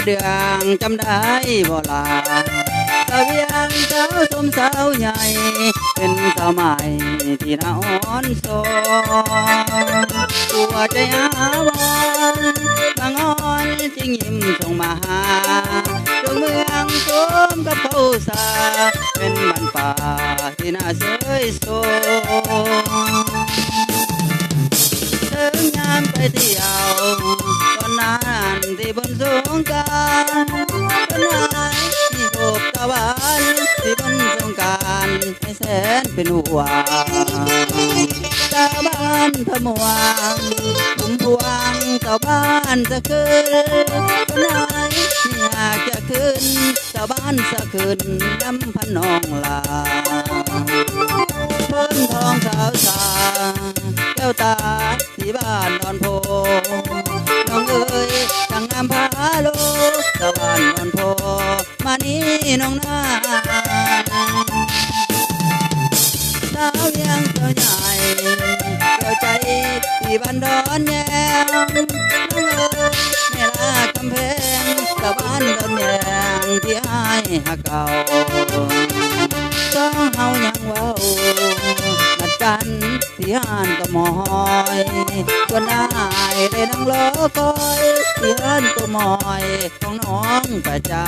เดืองจำได้บ่ลาสาวเวียงสาวสมสาวใหญ่เป็นสาวใหม่ที่น่าอ่อนโซตัวใจหาวันบางอ่อนจึงยิ้มส่งมาหาดวงเมืองสมกับเขาสาเป็นบ้านป่าที่น่าเสยโซถึงยามไปเที่ยวตอนนั้นที่บนสงกรานต์ตอนนั้นที่พบตะวันที่บนสงกรานต์ให้แสนเป็นห่วงชาวบ้านพะมวงกลุ่มพวงชาวบ้านจะขึ้นตอนไหนที่อยากจะขึ้นชาวบ้านจะขึ้นน้ำพันนองลาเพิ่นทองสาวสาแก้วตาที่บ้านนอนโพน้องเอ๋ยจังงามพาโลชาวบ้านนอนโพมานี่น้องนาสาวเวียงสาวใหญ่แก้วใจที่บ้านดอนแยงน้องเอ๋ยแม่ลากำแพงชาวบ้านดอนแยงที่ให้หักเก่าต้องเฮายังเว้านัดกันที่ห้านก็มอยส่วนได้ได้นั่งรอคอยที่ห้านก็มอยของน้องประจา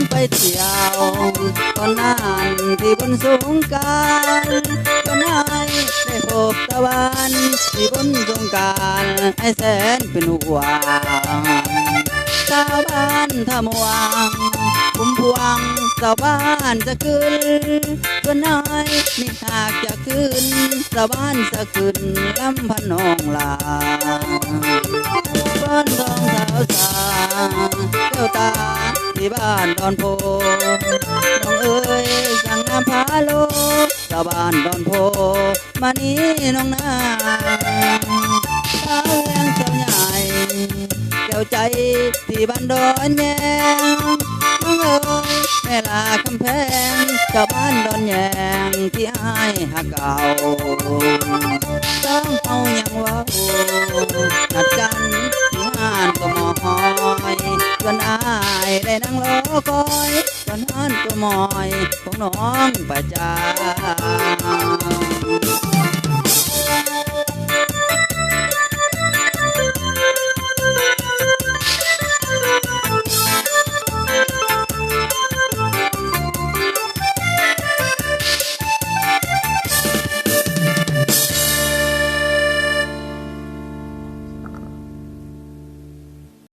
ไปเที่ยวตอนนั้นที่บนสงกรานต์ตอนนั้นได้พบตะวันที่บนสงกรานต์ให้แสนเป็นห่วงชาวบ้านท่ามวงกลุ่มพวงชาวบ้านจะขึ้นตอนนั้นมีหากจะขึ้นชาวบ้านจะขึ้นลำพันนองลาบ้านทองสาวสาแก้วตาที่บ้านดอนโพน้องเอ๋ยสั่งน้ำพาโลชาวบ้านดอนโพมานี่น้องนาสาวเวียงสาวใหญ่แก้วใจที่บ้านดอนแยงน้องเอ๋ยแม่ลาคำแพงชาวบ้านดอนแยงที่ให้หักเก่าต้องเอายังเว้านัดกันที่ห้านก็มอยส่วนอายได้นั่งรอคอยส่วนห้านก็มอยของน้องประจา